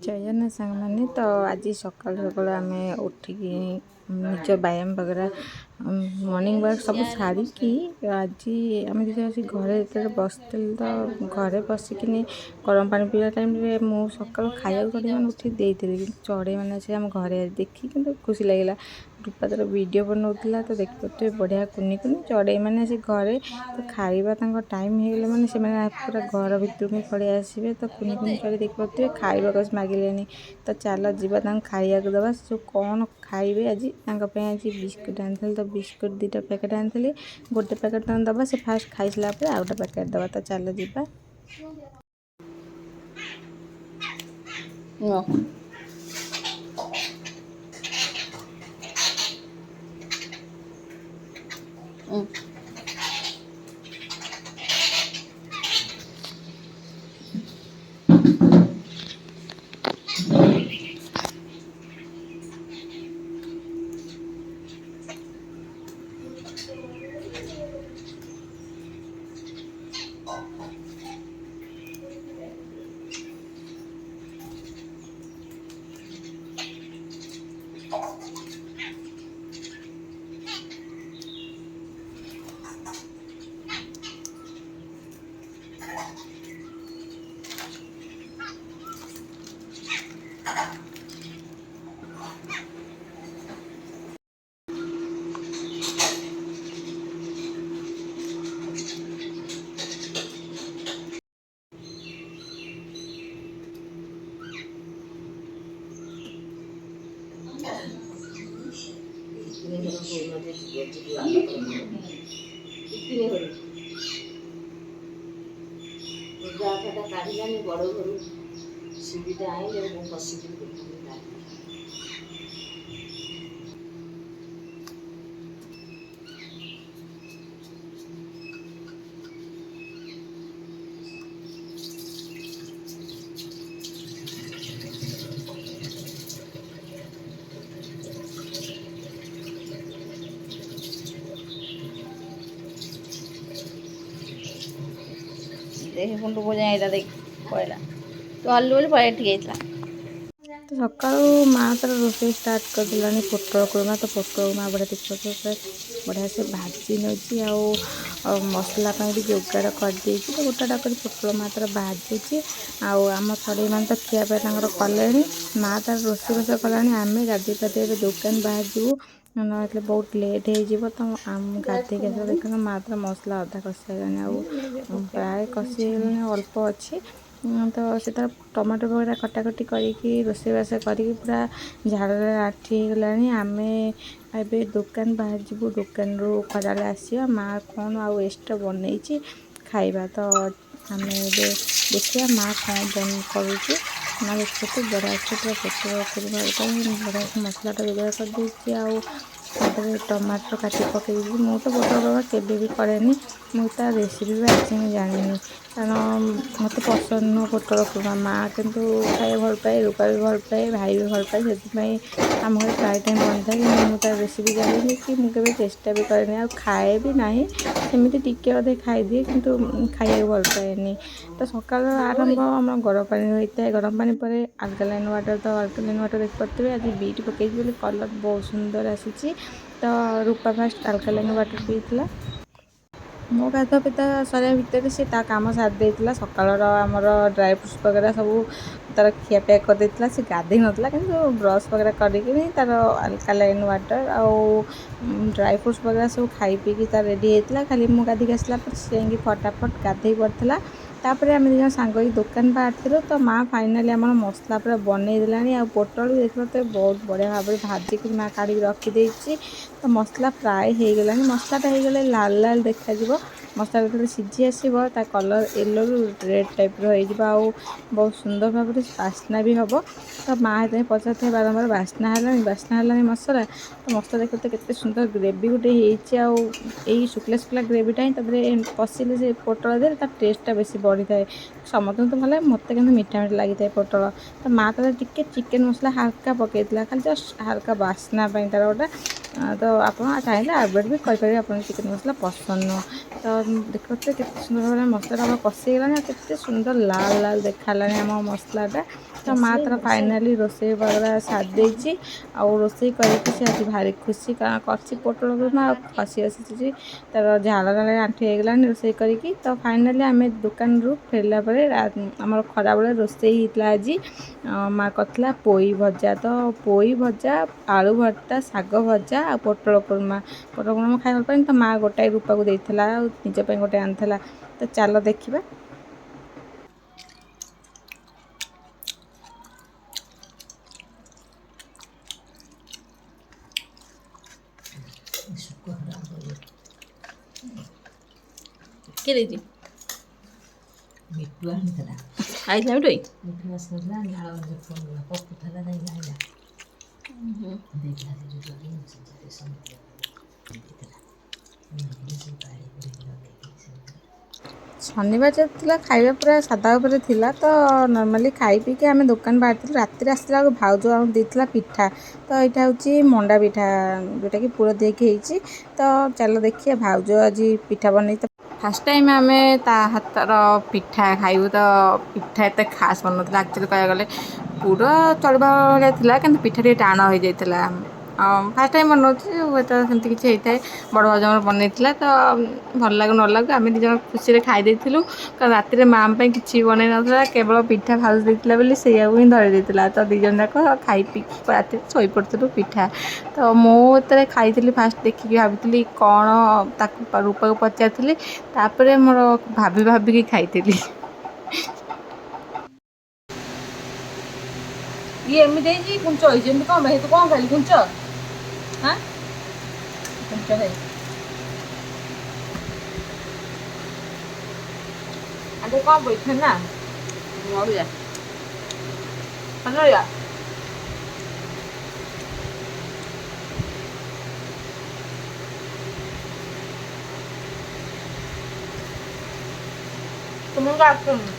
ଜୟନା ସାଙ୍ଗମାନେ ତ ଆଜି ସକାଳୁ ସକାଳୁ ଆମେ ଉଠିକି ନିଜ ବ୍ୟାୟାମ ବଗେରା ମର୍ଣ୍ଣିଂ ୱାକ୍ ସବୁ ସାରିକି ଆଜି ଆମେ ଯଦି ଆସି ଘରେ ଯେତେବେଳେ ବସିଥିଲି ତ ଘରେ ବସିକିନି ଗରମ ପାଣି ପିଇବା ଟାଇମ୍ରେ ମୁଁ ସକାଳୁ ଖାଇବାକୁ ଚଢ଼େଇ ମାନେ ଉଠି ଦେଇଥିଲି କିନ୍ତୁ ଚଢ଼େଇ ମାନେ ଆସି ଆମ ଘରେ ଦେଖି କିନ୍ତୁ ଖୁସି ଲାଗିଲା। ରୂପା ତାର ଭିଡ଼ିଓ ବନାଉଥିଲା ତ ଦେଖିପାରୁଥିବେ ବଢ଼ିଆ କୁନି କୁନି ଚଢ଼େଇ ମାନେ ଆସି ଘରେ ତ ଖାଇବା ତାଙ୍କ ଟାଇମ୍ ହେଇଗଲେ ମାନେ ସେମାନେ ପୁରା ଘର ଭିତରକୁ ହିଁ ପଳେଇ ଆସିବେ। ତ କୁନି କୁନି ଚଢ଼େଇ ଦେଖିପାରୁଥିବେ ଖାଇବାକୁ ଆସି ମାଗିଲେଣି ତ ଚାଲ ଯିବା ତାଙ୍କୁ ଖାଇବାକୁ ଦେବା। ସେ ସବୁ କ'ଣ ଖାଇବେ ଆଜି ତାଙ୍କ ପାଇଁ ଆଜି ବିସ୍କୁଟ୍ ଆଣିଥିଲି ତ ବିସ୍କୁଟ୍ 2ଟା ପ୍ୟାକେଟ୍ ଆଣିଥିଲି। ଗୋଟେ ପ୍ୟାକେଟ୍ ତାଙ୍କୁ ଦେବା ସେ ଫାଷ୍ଟ ଖାଇସାରିଲା ପରେ ଆଉ ଗୋଟେ ପ୍ୟାକେଟ୍ ଦେବା ତ ଚାଲ ଯିବା। କାଢ଼ିଲାନି ବଡ଼ ଘରୁ ସିଡ଼ିଟା ଆଇଲେ ମୁଁ ବସିକି ଦେଖିଲି। ଦେଖି କୁଣ୍ଡୁ ଯାଇ ଏଇଟା ଦେଖି ପଳେଇଲା ତୁ ହଲୁ ବୋଲି ପଳେଇ ଠିକ୍ ହେଇଥିଲା। ତ ସକାଳୁ ମା ତାର ରୋଷେଇ ଷ୍ଟାର୍ଟ କରିଦେଲାଣି ପୋଟଳ କୁର୍ମା। ତ ପୋଟଳ କୁର୍ମା ବଢ଼ିଆ ଦେଖିପାରୁଥିବେ ବଢ଼ିଆ ସେ ଭାଜି ନେଉଛି ଆଉ ମସଲା ପାଇଁ ବି ଯୋଗାଡ଼ କରିଦେଇଛି। ତ ଗୋଟାଟା କରି ପୋଟଳ ମା ତାର ଭାଜୁଛି ଆଉ ଆମ ଚଢ଼େଇମାନେ ତ ଖିଆ ପାଇଁ ତାଙ୍କର କଲେଣି। ମା ତାର ରୋଷେଇବାସ କଲାଣି। ଆମେ ଗାଧୋଇ ପାଧୋଇ ଏବେ ଦୋକାନ ବାହାରିଯିବୁ ନହେଲେ ବହୁତ ଲେଟ୍ ହେଇଯିବ। ତ ଆମ ଗାଧୋଇକି ଆସିଲା ଦେଖୁନ ମା ତାର ମସଲା ଅଧା କଷି ସାରିଲାଣି ଆଉ ପ୍ରାୟ କଷି ହେଇଗଲାଣି ଅଳ୍ପ ଅଛି। ତ ସେ ତାର ଟମାଟୋ ବଗେରା କଟାକଟି କରିକି ରୋଷେଇବାସ କରିକି ପୁରା ଝାଳରେ ରାଠି ହେଇଗଲାଣି। ଆମେ ଏବେ ଦୋକାନ ବାହାରି ଯିବୁ। ଦୋକାନରୁ ଖରାବେଳେ ଆସିବା ମା କ'ଣ ଆଉ ଏକ୍ସଟ୍ରା ବନେଇଛି ଖାଇବା। ତ ଆମେ ଏବେ ଦେଖିବା ମା କ'ଣ କରୁଛି। ମା ଦେଖିପାରୁଥିବେ ବଢ଼ିଆ ସେ ପୁରା ପୋଟଳ କୁର୍ମା ପାଇଁ ବଢ଼ିଆ ସେ ମସଲାଟା ଯୋଗାଡ଼ କରିଦେଇଛି ଆଉ ତାପରେ ଟମାଟର କାଟି ପକାଇ ଦେଇଛି। ମୁଁ ତ ପୋଟଳ କୁର୍ମା କେବେ ବି କରେନି। ମୁଁ ତା ରେସିପି ବି ଆଜି ମୁଁ ଜାଣିନି କାରଣ ମୋତେ ପସନ୍ଦ ନୁହଁ ପୋଟଳ କୁର୍ମା। ମା କିନ୍ତୁ ଖାଇବା ଭଲ ପାଏ, ରୂପା ବି ଭଲ ପାଏ, ଭାଇ ବି ଭଲ ପାଏ। ସେଥିପାଇଁ ଆମ ଘରେ ପ୍ରାୟ ଟାଇମ୍ ବନିଥାଏ କିନ୍ତୁ ମୁଁ ତାର ରେସିପି ଜାଣିନି କି ମୁଁ କେବେ ଚେଷ୍ଟା ବି କରେନି ଆଉ ଖାଏ ବି ନାହିଁ। ସେମିତି ଟିକେ ଅଧେ ଖାଇଦିଏ କିନ୍ତୁ ଖାଇବାକୁ ଭଲ ପାଏନି। ତ ସକାଳ ଆରମ୍ଭ ଆମର ଗରମ ପାଣି ହୋଇଥାଏ। ଗରମ ପାଣି ପରେ ଆଲକାଲାଇନ୍ ୱାଟର୍। ତ ଆଲକାଲାଇନ୍ ୱାଟର୍ ଦେଖିପାରୁଥିବେ ଆଜି ବିଟ୍ ପକାଇଛି ବୋଲି କଲର୍ ବହୁତ ସୁନ୍ଦର ଆସିଛି। ତ ରୂପା ଫାଷ୍ଟ ଆଲକାଲାଇନ୍ ୱାଟର୍ ପିଇଥିଲା। ମୋ ଗାଧୁଆ ପାଧୁଆ ସରିବା ଭିତରେ ସେ ତା କାମ ସାରି ଦେଇଥିଲା। ସକାଳର ଆମର ଡ୍ରାଏ ଫ୍ରୁଟ୍ସ ବଗେରା ସବୁ ତାର ଖିଆପିଆ କରିଦେଇଥିଲା। ସେ ଗାଧୋଇ ନଥିଲା କିନ୍ତୁ ବ୍ରସ୍ ବଗେରା କରିକିନି ତାର ଆଲକାଲାଇନ୍ ୱାଟର୍ ଆଉ ଡ୍ରାଏ ଫ୍ରୁଟ୍ସ ବଗେରା ସବୁ ଖାଇ ପିଇକି ତାର ରେଡ଼ି ହେଇଥିଲା। ଖାଲି ମୁଁ ଗାଧୋଇକି ଆସିଲା ପରେ ସେ ଯାଇକି ଫଟାଫଟ ଗାଧୋଇ ପଡ଼ିଥିଲା। ତାପରେ ଆମେ ଦୁଇ ଜଣ ସାଙ୍ଗ ହେଇକି ଦୋକାନ ବାହାରିଥିଲୁ। ତ ମା ଫାଇନାଲି ଆମର ମସଲା ପୁରା ବନେଇ ଦେଲାଣି ଆଉ ପୋଟଳ ବି ଦେଖିପାରୁଥିବେ ବହୁତ ବଢ଼ିଆ ଭାବରେ ଭାଜିକି ମା କାଢ଼ିକି ରଖିଦେଇଛି। ତ ମସଲା ପ୍ରାୟ ହେଇଗଲାଣି। ମସଲାଟା ହେଇଗଲେ ଲାଲ ଲାଲ ଦେଖାଯିବ। ମସଲା ଯେତେବେଳେ ସିଝି ଆସିବ ତା କଲର୍ ୟେଲୋରୁ ରେଡ଼୍ ଟାଇପ୍ର ହେଇଯିବ ଆଉ ବହୁତ ସୁନ୍ଦର ଭାବରେ ବାସ୍ନା ବି ହେବ। ତ ମା ସେଥିପାଇଁ ପଚାରୁଥାଏ ବାରମ୍ବାର ବାସ୍ନା ହେଲାଣି ମସଲା। ତ ମସଲା ଦେଖିତେ କେତେ ସୁନ୍ଦର ଗ୍ରେଭି ଗୋଟେ ହେଇଛି ଆଉ ଏଇ ଶୁଖିଲା ଶୁଖିଲା ଗ୍ରେଭିଟା ହିଁ ତାପରେ ପଶିଲେ ସେ ପୋଟଳ ଦେହରେ ତା ଟେଷ୍ଟଟା ବେଶୀ ବଢ଼ିଥାଏ। ସମସ୍ତଙ୍କୁ ତ ଭଲ ଲାଗେ, ମୋତେ କିନ୍ତୁ ମିଠା ମିଠା ଲାଗିଥାଏ ପୋଟଳ। ତ ମା ତାର ଟିକେ ଚିକେନ୍ ମସଲା ହାଲକା ପକାଇଥିଲା ଖାଲି ଜଷ୍ଟ ହାଲକା ବାସ୍ନା ପାଇଁ ତାର ଗୋଟେ। ତ ଆପଣ ଚାହିଁଲେ ଆଭଏଡ଼୍ ବି କରିପାରିବେ ଆପଣଙ୍କ ଚିକେନ୍ ମସଲା ପସନ୍ଦ ନୁହଁ। ତ ଦେଖିପାରୁଥିବେ କେତେ ସୁନ୍ଦର ଭାବରେ ମସଲାଟା ଆମର କଷି ହେଇଗଲାଣି ଆଉ କେତେ ସୁନ୍ଦର ଲାଲ ଲାଲ ଦେଖାହେଲାଣି ଆମ ମସଲାଟା। ତ ମା ତାର ଫାଇନାଲି ରୋଷେଇ ବଗରା ସାରି ଦେଇଛି ଆଉ ରୋଷେଇ କରିକି ସେ ଆଜି ଭାରି ଖୁସି କାରଣ କରିଛି ପୋଟଳ କୁର୍ମା ଆଉ ଖସି ଆସିଛି ତାର ଝାଳ ଝାଳ ଆଣ୍ଠି ହେଇଗଲାଣି ରୋଷେଇ କରିକି। ତ ଫାଇନାଲି ଆମେ ଦୋକାନରୁ ଫେରିଲା ପରେ ଆମର ଖରାବେଳେ ରୋଷେଇ ହେଇଥିଲା ଆଜି ମା କରିଥିଲା ପୋଇ ଭଜା। ତ ପୋଇ ଭଜା, ଆଳୁ ଭର୍ତ୍ତା, ଶାଗ ଭଜା ଆଉ ପୋଟଳ କୁର୍ମା। ପୋଟଳ କୁର୍ମା ଖାଇବା ପାଇଁ ତ ମା ଗୋଟାଏ ରୂପାକୁ ଦେଇଥିଲା ଆଉ ନିଜ ପାଇଁ ଗୋଟେ ଆଣିଥିଲା। ତ ଚାଲ ଦେଖିବା। କିଏ ଦେଇଛି? ମିଟୁ ଆଣିଥିଲା। ଖାଇଥିଲା ମିଠୁ ଭାଇ? ମିଟୁ ଆସିନଥିଲା ଝାଳ ପକୁଥିଲା ଯାଇକି ଆଇଲା। ଦେଇଥିଲା ସେ ଯେଉଁ ଶନିବାର ଯେହେତୁ ଥିଲା ଖାଇବା ପୁରା ସାଧା ଉପରେ ଥିଲା ତ ନର୍ମାଲି ଖାଇ ପିଇକି ଆମେ ଦୋକାନ ବାହାରିଥିଲୁ। ରାତିରେ ଆସିଲା ବେଳକୁ ଭାଉଜ ଆମକୁ ଦେଇଥିଲା ପିଠା। ତ ଏଇଟା ହେଉଛି ମଣ୍ଡା ପିଠା ଯେଉଁଟାକି ପୁର ଦେଇକି ହେଇଛି। ତ ଚାଲ ଦେଖିବା ଭାଉଜ ଆଜି ପିଠା ବନେଇ। ତ ଫାର୍ଷ୍ଟ ଟାଇମ୍ ଆମେ ତା ହାତର ପିଠା ଖାଇବୁ। ତ ପିଠା ଏତେ ଖାସ୍ ବନୁନଥିଲା ଆକ୍ଚୁଆଲି କହିବାକୁ ଗଲେ ପୁର ଚଳିବା ଭଳିଆ ଥିଲା କିନ୍ତୁ ପିଠା ଟିକେ ଟାଣ ହୋଇଯାଇଥିଲା। ଫାର୍ଷ୍ଟ ଟାଇମ୍ ବନାଉଛି ହୁଏତ ସେମିତି କିଛି ହେଇଥାଏ। ବଡ଼ ଭାଉଜ ଆମର ବନେଇଥିଲା ତ ଭଲ ଲାଗୁ ନ ଲାଗୁ ଆମେ ଦୁଇ ଜଣ ଖୁସିରେ ଖାଇ ଦେଇଥିଲୁ। କାରଣ ରାତିରେ ମାଆ ପାଇଁ କିଛି ବନେଇ ନଥିଲା କେବଳ ପିଠା ଭାଉଜ ଦେଇଥିଲା ବୋଲି ସେଇଆକୁ ହିଁ ଧରି ଦେଇଥିଲା। ତ ଦୁଇ ଜଣ ଯାକ ଖାଇ ପିଇକି ରାତିରେ ଶୋଇପଡ଼ିଥିଲୁ ପିଠା। ତ ମୁଁ ଯେତେବେଳେ ଖାଇଥିଲି ଫାର୍ଷ୍ଟ ଦେଖିକି ଭାବିଥିଲି କ'ଣ ତାକୁ ରୂପାକୁ ପଚାରିଥିଲି ତାପରେ ମୋର ଭାବିକି ଖାଇଥିଲି। ଇଏ ଏମିତି ହେଇଛି କୁଞ୍ଚ ହେଇଛି ଏମିତି କ'ଣ ପାଇଁ? ତୁ କ'ଣ ଖାଇଲି କୁଞ୍ଚ? ହାଁ କୁଞ୍ଚ ଖାଇ ଆରେ କ'ଣ ବଇଥା ନା ମରୁଆ ନଡ଼ିଆ ତୁମକୁ ଆସୁନି